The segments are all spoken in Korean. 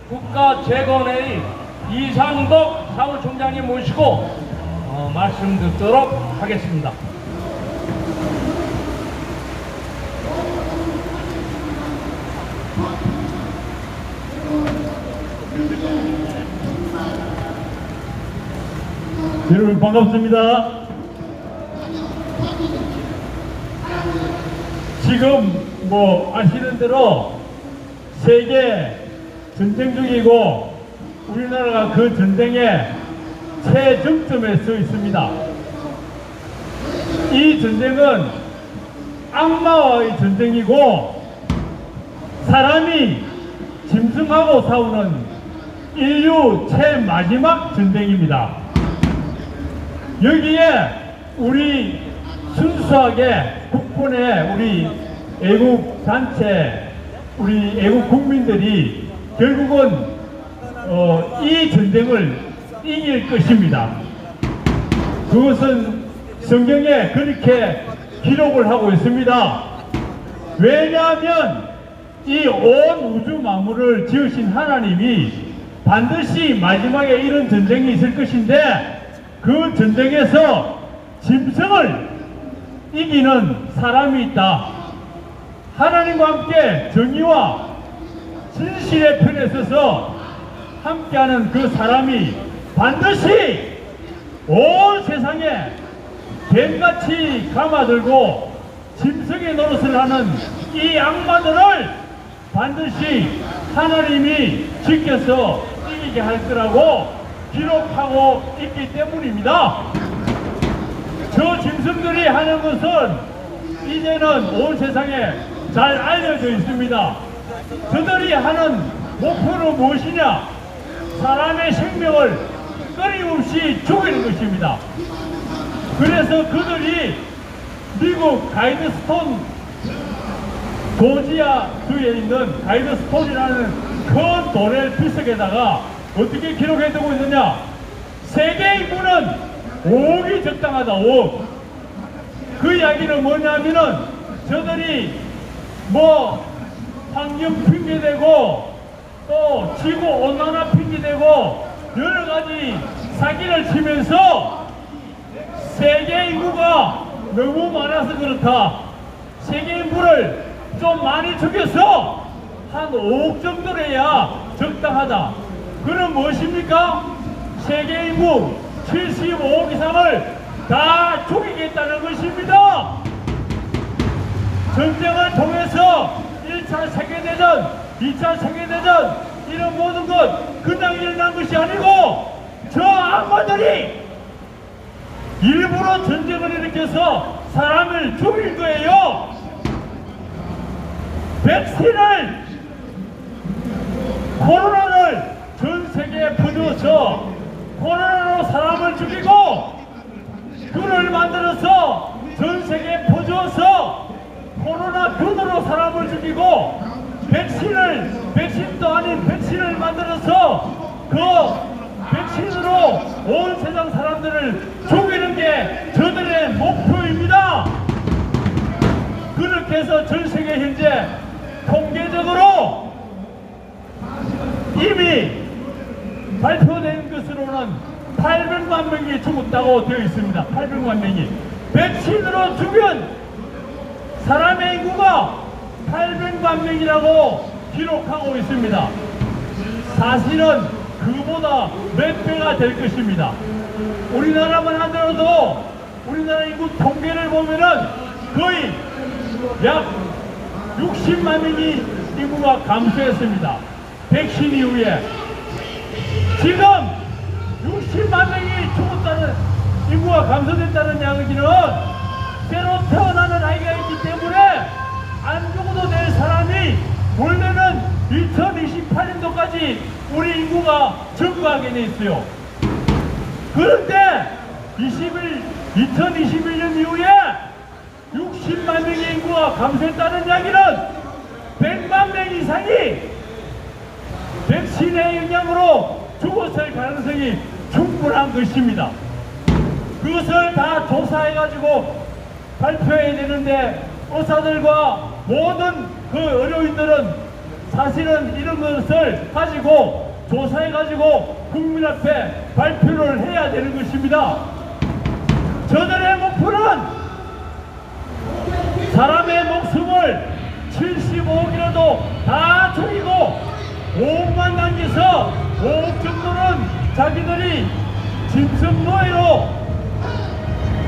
국가재건회의 이상복 사무총장님 모시고 말씀 듣도록 하겠습니다. 여러분 반갑습니다. 지금 아시는 대로 세계 전쟁 중이고 우리나라가 그 전쟁의 최정점에 서 있습니다. 이 전쟁은 악마와의 전쟁이고 사람이 짐승하고 싸우는 인류 최마지막 전쟁입니다. 여기에 우리 순수하게 국군의 우리 애국 단체, 우리 애국 국민들이 결국은 이 전쟁을 이길 것입니다. 그것은 성경에 그렇게 기록을 하고 있습니다. 왜냐하면 이 온 우주 만물을 지으신 하나님이 반드시 마지막에 이런 전쟁이 있을 것인데 그 전쟁에서 짐승을 이기는 사람이 있다. 하나님과 함께 정의와 진실의 편에 서서 함께하는 그 사람이 반드시 온 세상에 뱀같이 감아들고 짐승의 노릇을 하는 이 악마들을 반드시 하나님이 지켜서 이기게 할 거라고 기록하고 있기 때문입니다. 저 짐승들이 하는 것은 이제는 온 세상에 잘 알려져 있습니다. 그들이 하는 목표는 무엇이냐? 사람의 생명을 끊임없이 죽이는 것입니다. 그래서 그들이 미국 가이드스톤 조지아주에 있는 가이드스톤이라는 큰 돌의 비석에다가 어떻게 기록해두고 있느냐? 세계 인구는 5억이 적당하다. 5억. 그 이야기는 뭐냐면은 저들이 환경 핑계대고 또 지구 온난화 핑계대고 여러 가지 사기를 치면서 세계 인구가 너무 많아서 그렇다. 세계 인구를 좀 많이 죽여서 한 5억 정도로 해야 적당하다. 그럼 무엇입니까? 세계 인구 75억 이상을 다 죽이겠다는 것입니다. 전쟁을 통해서 1차 세계대전, 2차 세계대전 이런 모든 것 그냥 일어난 것이 아니고 저 악마들이 일부러 전쟁을 일으켜서 사람을 죽일 거예요. 백신을 코로나를 전 세계에 퍼주어서 코로나로 사람을 죽이고 균을 만들어서 전 세계에 퍼주어서 코로나 균으로 사람을 죽이고 백신도 아닌 백신을 만들어서 그 백신으로 온 세상 사람들을 죽이는 게 저들의 목표입니다. 그렇게 해서 전 세계 현재 통계적으로 이미 발표된 것으로는 800만 명이 죽었다고 되어 있습니다. 800만 명이. 백신으로 죽은 사람의 인구가 800만 명이라고 기록하고 있습니다. 사실은 그보다 몇 배가 될 것입니다. 우리나라만 하더라도 우리나라 인구 통계를 보면은 거의 약 60만 명이 인구가 감소했습니다. 백신 이후에. 지금 60만 명이 죽었다는 인구가 감소됐다는 이야기는 새로 태어나는 아이가 있기 때문에 안 죽어도 될 사람이 원래는 2028년도까지 우리 인구가 증가하게 돼 있어요. 그런데 2021년 이후에 60만 명의 인구가 감소했다는 이야기는 100만 명 이상이 백신의 영향으로 죽었을 가능성이 충분한 것입니다. 그것을 다 조사해가지고 발표해야 되는데 의사들과 모든 그 의료인들은 사실은 이런 것을 가지고 조사해 가지고 국민 앞에 발표를 해야 되는 것입니다. 저들의 목표는 사람의 목숨을 75kg도 다 죽이고 5억만 남겨서 5억 정도는 자기들이 짐승 노예로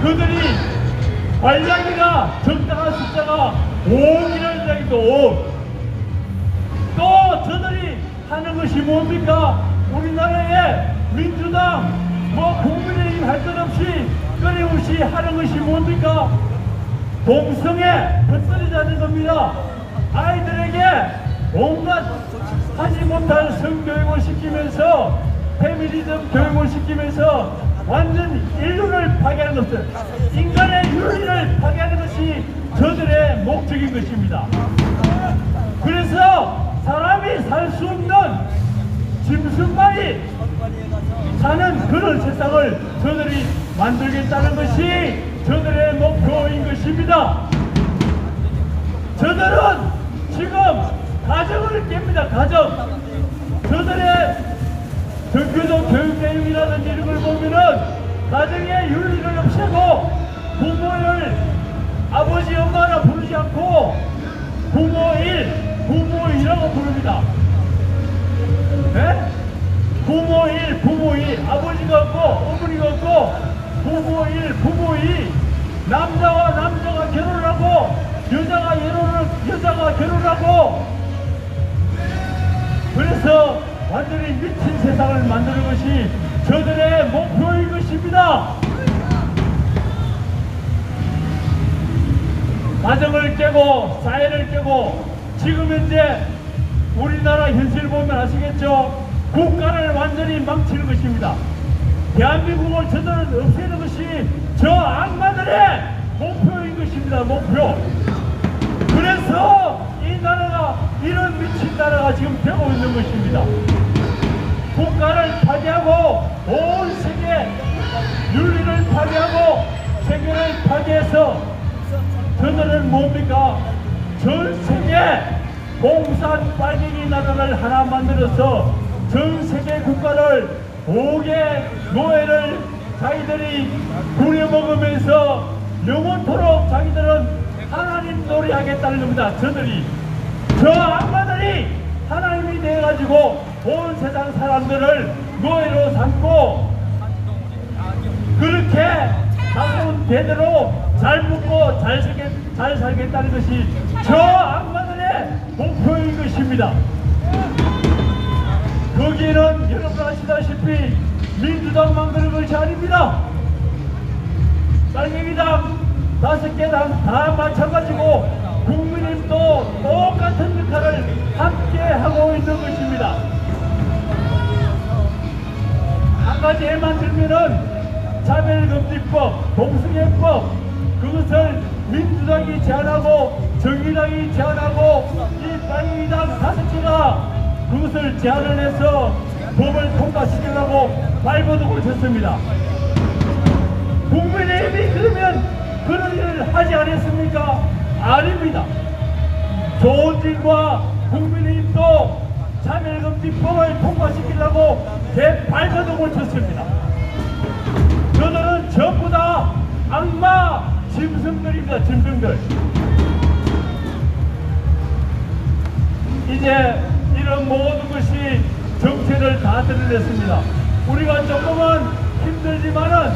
그들이 관량이가 적당한 숫자가 5억이라는 이야기도 5억. 또 저들이 하는 것이 뭡니까? 우리나라의 민주당 국민의힘 할 것 없이 끊임없이 하는 것이 뭡니까? 동성애 헛소리자는 겁니다. 아이들에게 온갖 하지 못할 성교육을 시키면서 페미니즘 교육을 시키면서 완전 인류를 파괴하는 것을, 인간의 윤리를 파괴하는 것이 저들의 목적인 것입니다. 그래서 사람이 살 수 없는 짐승만이 사는 그런 세상을 저들이 만들겠다는 것이 저들의 목표인 것입니다. 저들은 지금 가정을 깹니다. 가정. 저들의 전교조 교육 내용이라든지 이런 걸 보면은 가정의 윤리를 없애고 부모를 아버지 엄마라 부르지 않고 부모일이라고 부릅니다. 네? 부모일 아버지가 없고 어머니가 없고 부모일 남자와 남자가 결혼을 하고 여자가 결혼을 하고 그래서 완전히 미친 세상을 만드는 것이 저들의 목표인 것입니다. 가정을 깨고 사회를 깨고 지금 현재 우리나라 현실 보면 아시겠죠? 국가를 완전히 망치는 것입니다. 대한민국을 저들은 없애는 것이 저 악마들의 목표인 것입니다. 목표. 그래서 이 나라가 이런 미친 나라가 지금 되고 있는 것입니다. 국가를 파괴하고 온 세계 윤리를 파괴하고 세계를 파괴해서 저들은 뭡니까? 전 세계 공산 빨갱이 나라를 하나 만들어서 전 세계 국가를 5개 노예를 자기들이 부려먹으면서 영원토록 자기들은 하나님 놀이하겠다는 겁니다. 저들이 저 악마들이 하나님이 돼가지고 온 세상 사람들을 노예로 삼고 그렇게 다음 대대로 잘 먹고 잘 살겠다는 것이 저 악마들의 목표인 것입니다. 거기에는 여러분 아시다시피 민주당만 그런 것이 아닙니다. 빨갱이당 5개 당 다 마찬가지고 국민의힘도 똑같은 역할을 함께 하고 있는 것입니다. 한 가지 예만 들면은 차별금지법, 동성애법 그것을 민주당이 제안하고 정의당이 제안하고 이 빨갱이당 5개가 그것을 제안을 해서 법을 통과시키려고 발버둥을 쳤습니다. 국민의힘이 그러면 그런 일을 하지 않았습니까? 아닙니다. 조원진과 국민의힘도 차별금지법을 통과시키려고 대발버둥을 쳤습니다. 저들은 전부 다 악마 짐승들입니다. 짐승들. 이제 이런 모든 것이 정체를 다 드러냈습니다. 우리가 조금은 힘들지만은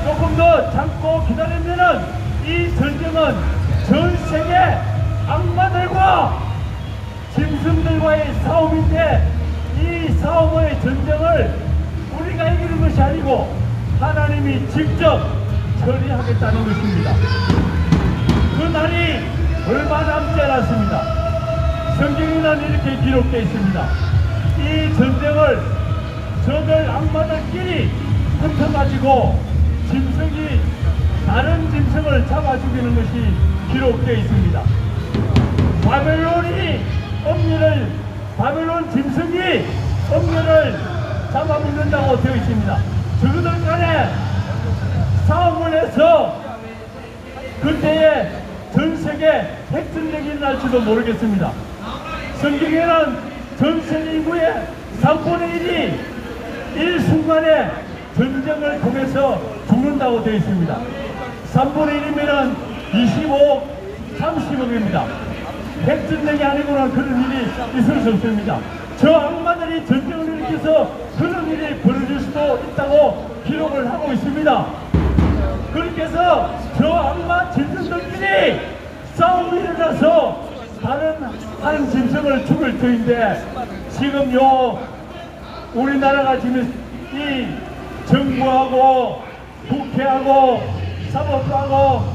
조금 더 참고 기다리면은 이 전쟁은 전 세계 악마들과 짐승들과의 싸움인데 이 싸움의 전쟁을 우리가 이기는 것이 아니고 하나님이 직접 처리하겠다는 것입니다. 그 날이 얼마 남지 않았습니다. 성경에는 이렇게 기록되어 있습니다. 이 전쟁을 저들 악마들끼리 흩어가지고 짐승이 다른 짐승을 잡아 죽이는 것이 기록되어 있습니다. 바벨론 짐승이 엄녀를 잡아먹는다고 되어 있습니다. 저들 간에 싸움을 해서 그때에 전 세계 핵전쟁이 날지도 모르겠습니다. 성경에는 전세 인구의 3분의 1이 일순간에 전쟁을 통해서 죽는다고 되어 있습니다. 3분의 1이면 25억, 30억입니다. 핵전쟁이 아니고는 그런 일이 있을 수 없습니다. 저 악마들이 전쟁을 일으켜서 그런 일이 벌어질 수도 있다고 기록을 하고 있습니다. 그렇게 해서 저 악마 짐승들끼리 싸움이 일어나서 다른 짐승을 죽을 터인데 지금 우리나라가 지금 이 정부하고 국회하고 사법부하고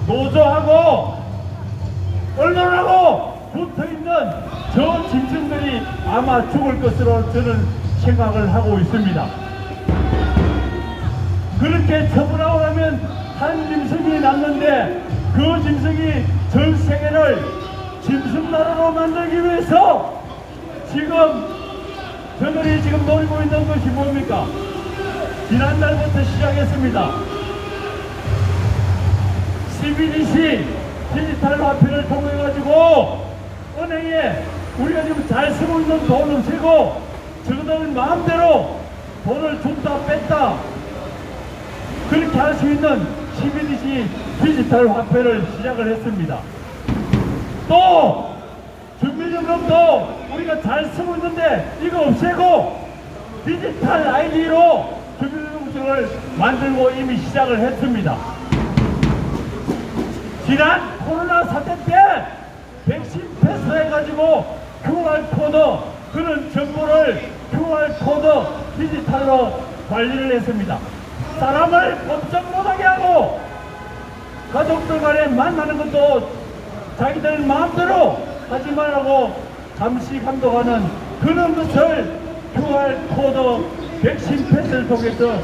노조하고 언론하고 붙어있는 저 짐승들이 아마 죽을 것으로 저는 생각을 하고 있습니다. 그렇게 처분하고 나면 한 짐승이 남는데 그 짐승이 전 세계를 짐승나라로 만들기 위해서 지금 저들이 지금 노리고 있는 것이 뭡니까? 지난달부터 시작했습니다. CBDC 디지털 화폐를 통해 가지고 은행에 우리가 지금 잘 쓰고 있는 돈은 세고 저들 마음대로 돈을 줬다 뺐다 그렇게 할 수 있는 CBDC 디지털 화폐를 시작을 했습니다. 또 주민등록도 우리가 잘 쓰고 있는데 이거 없애고 디지털 아이디로 주민등록증을 만들고 이미 시작을 했습니다. 지난 코로나 사태 때 백신 패스 해가지고 QR코드 그런 정보를 QR코드 디지털로 관리를 했습니다. 사람을 걱정 못하게 하고 가족들 간에 만나는 것도 자기들 마음대로 하지 말라고 잠시 감독하는 그런 것을 QR코드 백신 패스를 통해서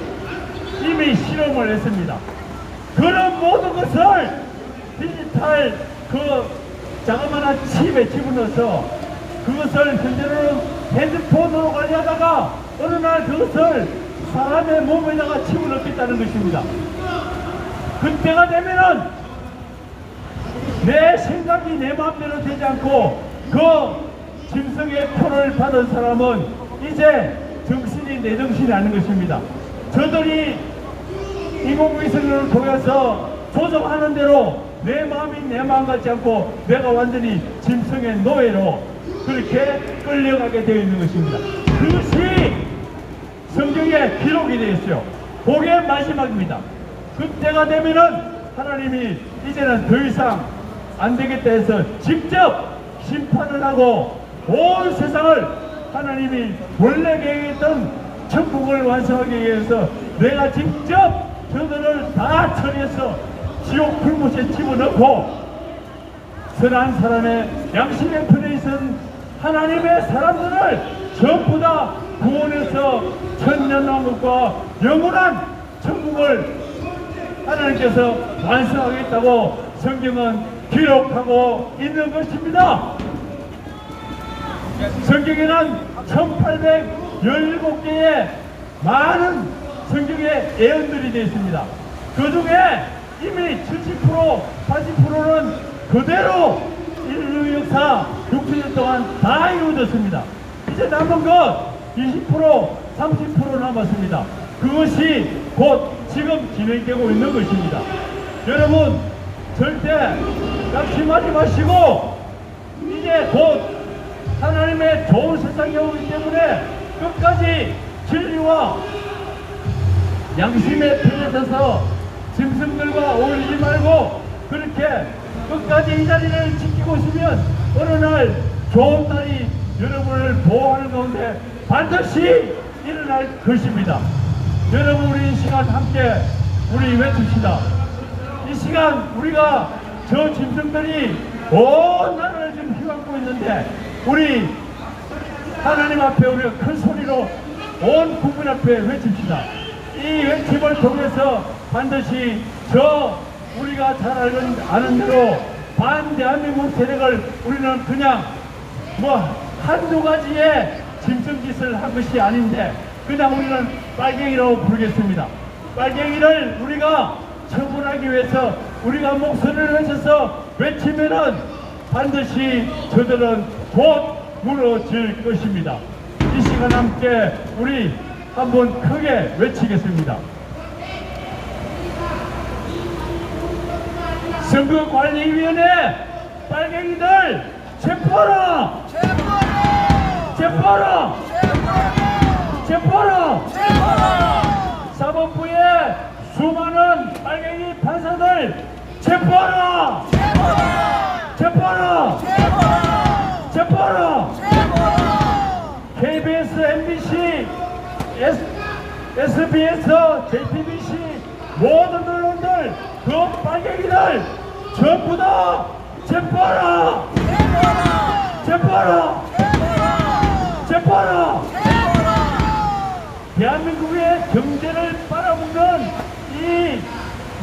이미 실험을 했습니다. 그런 모든 것을 디지털 그 자그마한 칩에 집어넣어서 그것을 현재는 핸드폰으로 관리하다가 어느 날 그것을 사람의 몸에다가 집어넣겠다는 것입니다. 그때가 되면은 내 생각이 내 마음대로 되지 않고 그 짐승의 표를 받은 사람은 이제 정신이 내 정신이 아닌 것입니다. 저들이 인공위성을 통해서 조정하는 대로 내 마음이 내 마음 같지 않고 내가 완전히 짐승의 노예로 그렇게 끌려가게 되어 있는 것입니다. 그것이 성경에 기록이 되어 있어요. 그게 마지막입니다. 그때가 되면은 하나님이 이제는 더 이상 안 되겠다 해서 직접 심판을 하고 온 세상을 하나님이 원래 계획했던 천국을 완성하기 위해서 내가 직접 저들을 다 처리해서 지옥 불못에 집어넣고 선한 사람의 양심의 편에 있은 하나님의 사람들을 전부 다 구원해서 천년왕국과 영원한 천국을 하나님께서 완성하겠다고 성경은 기록하고 있는 것입니다. 성경에는 1817개의 많은 성경의 예언들이 되어 있습니다. 그 중에 이미 70%, 80%는 그대로 인류 역사 6천년 동안 다 이루어졌습니다. 이제 남은 것 20%, 30% 남았습니다. 그것이 곧 지금 진행되고 있는 것입니다. 여러분 절대 낙심하지 마시고 이제 곧 하나님의 좋은 세상이 오기 때문에 끝까지 진리와 양심의 편에 서서 짐승들과 어울리지 말고 그렇게 끝까지 이 자리를 지키고 있으면 어느 날 좋은 날이 여러분을 보호하는 가운데 반드시 일어날 것입니다. 여러분 우리 이 시간 함께 우리 외칩시다. 이 시간 우리가 저 짐승들이 온 나라를 지금 휘감고 있는데 우리 하나님 앞에 우리가 큰 소리로 온 국민 앞에 외칩시다. 이 외침을 통해서 반드시 저 우리가 잘 아는 대로 반대한민국 세력을 우리는 그냥 뭐 한두 가지의 짐승짓을 한 것이 아닌데 그냥 우리는 빨갱이라고 부르겠습니다. 빨갱이를 우리가 처분하기 위해서 우리가 목소리를 외쳐서 외치면은 반드시 저들은 곧 무너질 것입니다. 이 시간 함께 우리 한번 크게 외치겠습니다. 선거관리위원회 빨갱이들 체포하라! 체포하라! 체포하라! 사법부의 수많은 빨갱이 판사들 체포하라! 체포하라! 체포하라! KBS, MBC, SBS, JTBC 모든 언론들 그 빨갱이들 전부 다 체포하라! 체포하라! 체포하라! 대한민국의 경제를 빨아먹는 이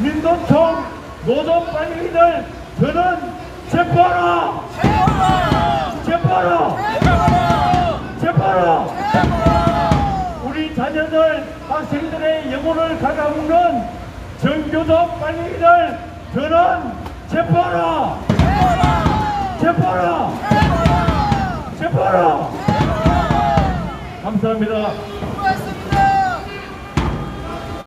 민노총 노조 빨갱이들 저는 체포하라! 체포하라! 체포하라! 우리 자녀들 학생들의 영혼을 갉아먹는 정교조 빨갱이들 저는 체포하라! 체포하라! 체포하라! 감사합니다.